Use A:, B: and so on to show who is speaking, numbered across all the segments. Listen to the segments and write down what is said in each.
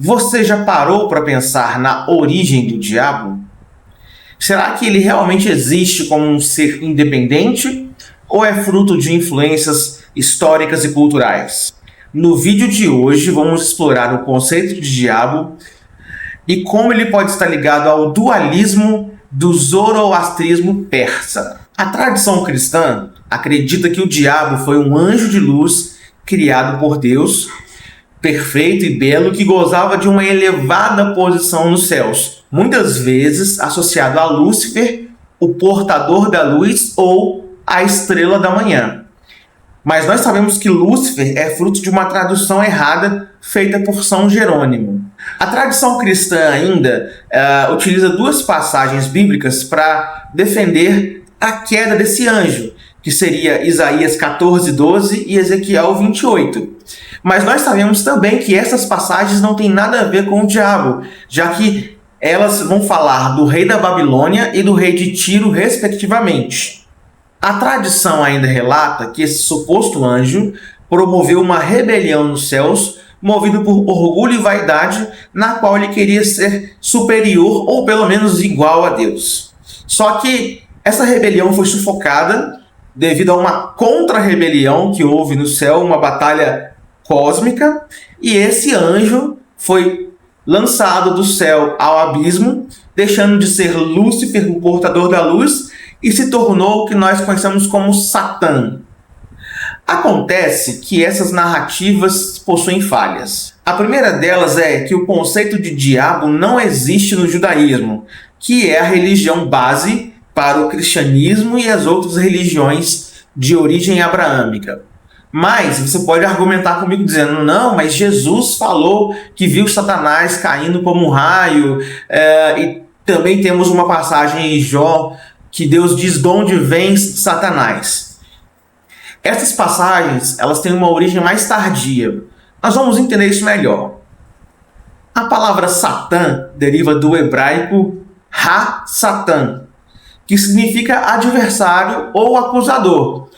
A: Você já parou para pensar na origem do diabo? Será que ele realmente existe como um ser independente ou é fruto de influências históricas e culturais? No vídeo de hoje vamos explorar o conceito de diabo e como ele pode estar ligado ao dualismo do zoroastrismo persa. A tradição cristã acredita que o diabo foi um anjo de luz criado por Deus, perfeito e belo, que gozava de uma elevada posição nos céus, muitas vezes associado a Lúcifer, o portador da luz ou a estrela da manhã. Mas nós sabemos que Lúcifer é fruto de uma tradução errada feita por São Jerônimo. A tradição cristã ainda utiliza duas passagens bíblicas para defender a queda desse anjo, que seria Isaías 14:12 e Ezequiel 28. Mas nós sabemos também que essas passagens não têm nada a ver com o diabo, já que elas vão falar do rei da Babilônia e do rei de Tiro, respectivamente. A tradição ainda relata que esse suposto anjo promoveu uma rebelião nos céus, movido por orgulho e vaidade, na qual ele queria ser superior ou pelo menos igual a Deus. Só que essa rebelião foi sufocada devido a uma contra-rebelião que houve no céu, uma batalha cósmica, e esse anjo foi lançado do céu ao abismo, deixando de ser Lúcifer, o portador da luz, e se tornou o que nós conhecemos como Satã. Acontece que essas narrativas possuem falhas. A primeira delas é que o conceito de diabo não existe no judaísmo, que é a religião base para o cristianismo e as outras religiões de origem abraâmica. Mas você pode argumentar comigo dizendo, não, mas Jesus falou que viu Satanás caindo como um raio, e também temos uma passagem em Jó que Deus diz de onde vem Satanás. Essas passagens, elas têm uma origem mais tardia. Nós vamos entender isso melhor. A palavra Satã deriva do hebraico Ha-Satã, que significa adversário ou acusador.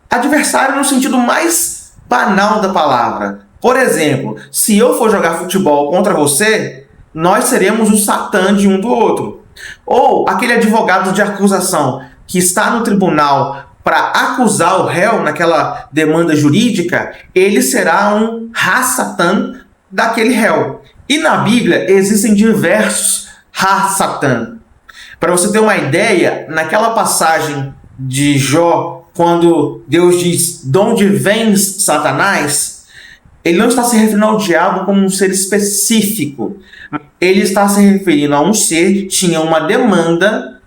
A: Adversário no sentido mais banal da palavra. Por exemplo, se eu for jogar futebol contra você, nós seremos o Satã de um do outro. Ou aquele advogado de acusação que está no tribunal para acusar o réu naquela demanda jurídica, ele será um Ha-Satã daquele réu. E na Bíblia existem diversos Ha-Satã. Para você ter uma ideia, naquela passagem de Jó, quando Deus diz de onde vem Satanás, ele não está se referindo ao diabo como um ser específico. Ele está se referindo a um ser que tinha uma demanda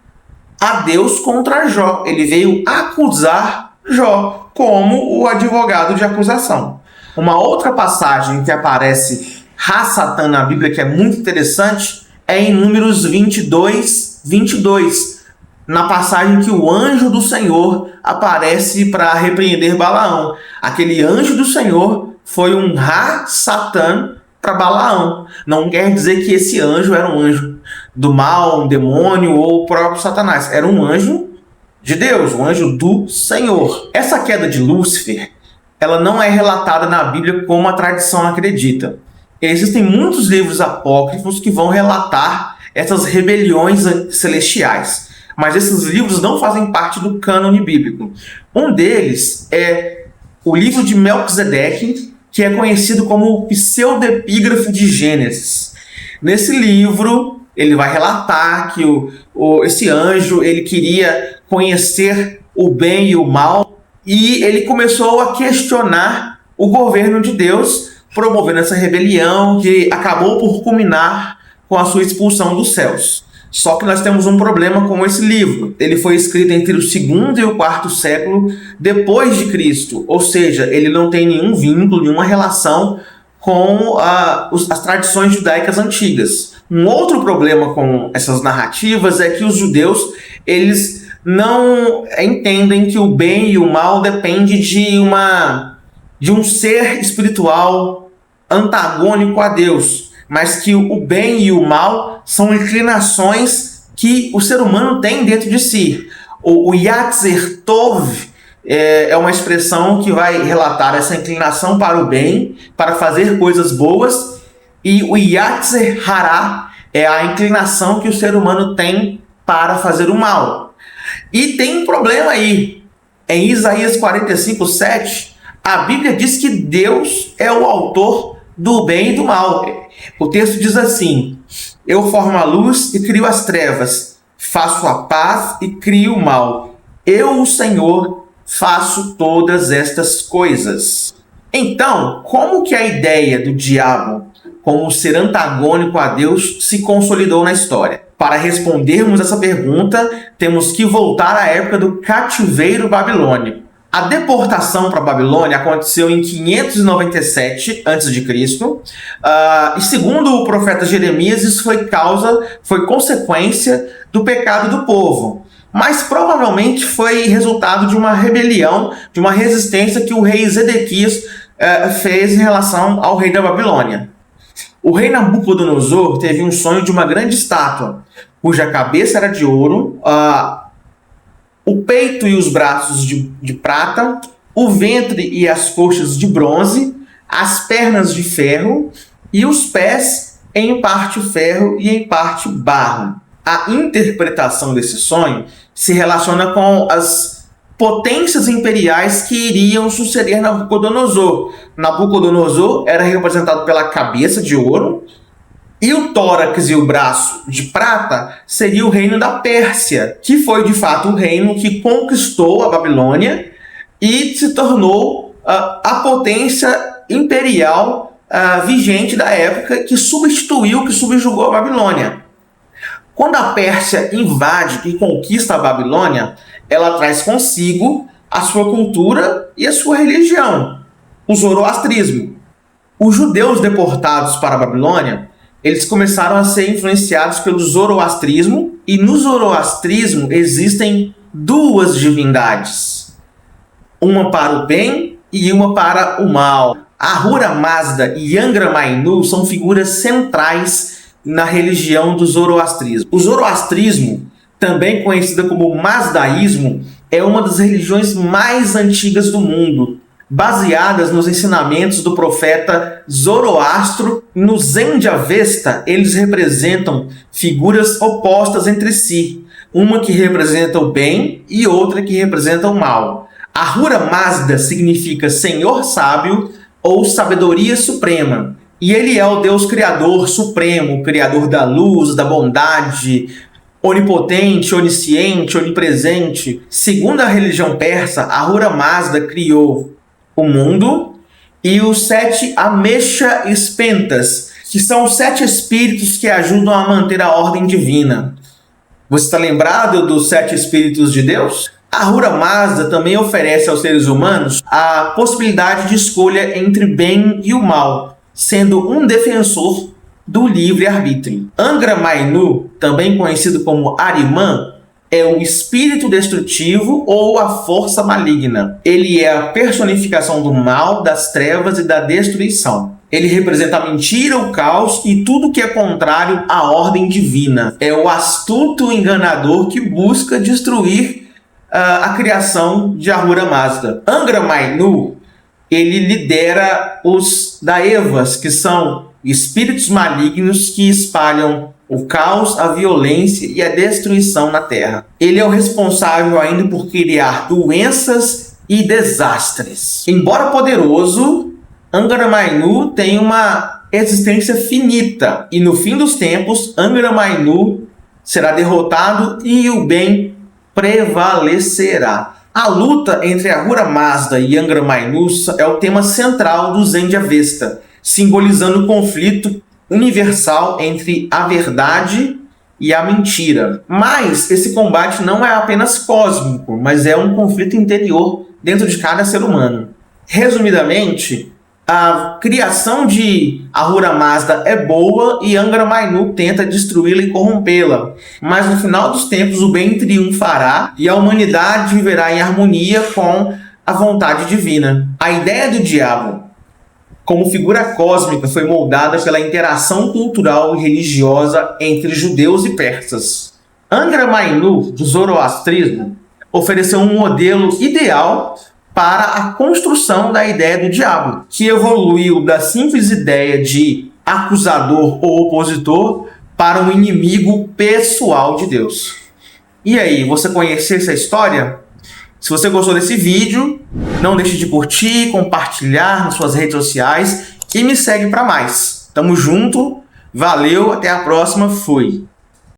A: a Deus contra Jó. Ele veio acusar Jó como o advogado de acusação. Uma outra passagem que aparece Ha-Satã na Bíblia que é muito interessante é em Números 22:22. Na passagem que o anjo do Senhor aparece para repreender Balaão. Aquele anjo do Senhor foi um Ha-Satã para Balaão. Não quer dizer que esse anjo era um anjo do mal, um demônio ou o próprio Satanás. Era um anjo de Deus, um anjo do Senhor. Essa queda de Lúcifer, ela não é relatada na Bíblia como a tradição acredita. Existem muitos livros apócrifos que vão relatar essas rebeliões celestiais. Mas esses livros não fazem parte do cânone bíblico. Um deles é o livro de Melquisedeque, que é conhecido como o pseudepígrafo de Gênesis. Nesse livro, ele vai relatar que esse anjo ele queria conhecer o bem e o mal, e ele começou a questionar o governo de Deus, promovendo essa rebelião que acabou por culminar com a sua expulsão dos céus. Só que nós temos um problema com esse livro. Ele foi escrito entre o 2º e o 4º século depois de Cristo. Ou seja, ele não tem nenhum vínculo, nenhuma relação com as tradições judaicas antigas. Um outro problema com essas narrativas é que os judeus eles não entendem que o bem e o mal dependem de um ser espiritual antagônico a Deus, mas que o bem e o mal são inclinações que o ser humano tem dentro de si. O Yatzer Tov é uma expressão que vai relatar essa inclinação para o bem, para fazer coisas boas, E o Yetzer Hará é a inclinação que o ser humano tem para fazer o mal. E tem um problema aí. Em Isaías 45:7, a Bíblia diz que Deus é o autor do bem e do mal. O texto diz assim: eu formo a luz e crio as trevas, faço a paz e crio o mal. Eu, o Senhor, faço todas estas coisas. Então, como que a ideia do diabo como ser antagônico a Deus se consolidou na história? Para respondermos essa pergunta, temos que voltar à época do cativeiro babilônico. A deportação para a Babilônia aconteceu em 597 a.C. E segundo o profeta Jeremias, isso foi consequência do pecado do povo. Mas provavelmente foi resultado de uma rebelião, de uma resistência que o rei Zedequias fez em relação ao rei da Babilônia. O rei Nabucodonosor teve um sonho de uma grande estátua, cuja cabeça era de ouro, o peito e os braços de prata, o ventre e as coxas de bronze, as pernas de ferro e os pés em parte ferro e em parte barro. A interpretação desse sonho se relaciona com as potências imperiais que iriam suceder Nabucodonosor. Nabucodonosor era representado pela cabeça de ouro, e o tórax e o braço de prata seria o reino da Pérsia, que foi de fato o reino que conquistou a Babilônia e se tornou a potência imperial vigente da época, que subjugou a Babilônia. Quando a Pérsia invade e conquista a Babilônia, ela traz consigo a sua cultura e a sua religião, o zoroastrismo. Os judeus deportados para a Babilônia, eles começaram a ser influenciados pelo zoroastrismo, e no zoroastrismo existem duas divindades, uma para o bem e uma para o mal. Ahura Mazda e Angra Mainyu são figuras centrais na religião do zoroastrismo. O zoroastrismo, também conhecida como Mazdaísmo, é uma das religiões mais antigas do mundo, baseadas nos ensinamentos do profeta Zoroastro. No Zen-Avesta, eles representam figuras opostas entre si, uma que representa o bem e outra que representa o mal. Ahura Mazda significa Senhor Sábio ou Sabedoria Suprema, e ele é o Deus Criador Supremo, Criador da luz, da bondade, onipotente, onisciente, onipresente. Segundo a religião persa, Ahura Mazda criou o mundo e os 7 Amesha Spentas, que são os 7 espíritos que ajudam a manter a ordem divina. Você está lembrado dos 7 espíritos de Deus? Ahura Mazda também oferece aos seres humanos a possibilidade de escolha entre bem e o mal, sendo um defensor do livre-arbítrio. Angra Mainyu, também conhecido como Ahriman, é o espírito destrutivo ou a força maligna. Ele é a personificação do mal, das trevas e da destruição. Ele representa a mentira, o caos e tudo que é contrário à ordem divina. É o astuto enganador que busca destruir a criação de Ahura Mazda. Angra Mainyu, ele lidera os Daevas, que são espíritos malignos que espalham o caos, a violência e a destruição na Terra. Ele é o responsável ainda por criar doenças e desastres. Embora poderoso, Angra Mainyu tem uma existência finita, e no fim dos tempos, Angra Mainyu será derrotado e o bem prevalecerá. A luta entre Ahura Mazda e Angra Mainyu é o tema central do Zen-Avesta, simbolizando o conflito universal entre a verdade e a mentira. Mas esse combate não é apenas cósmico, mas é um conflito interior dentro de cada ser humano. Resumidamente, a criação de Ahura Mazda é boa e Angra Mainyu tenta destruí-la e corrompê-la. Mas no final dos tempos o bem triunfará e a humanidade viverá em harmonia com a vontade divina. A ideia do diabo como figura cósmica foi moldada pela interação cultural e religiosa entre judeus e persas. Angra Mainyu, do zoroastrismo, ofereceu um modelo ideal para a construção da ideia do diabo, que evoluiu da simples ideia de acusador ou opositor para um inimigo pessoal de Deus. E aí, você conheceu essa história? Se você gostou desse vídeo, não deixe de curtir, compartilhar nas suas redes sociais e me segue para mais. Tamo junto, valeu, até a próxima, fui!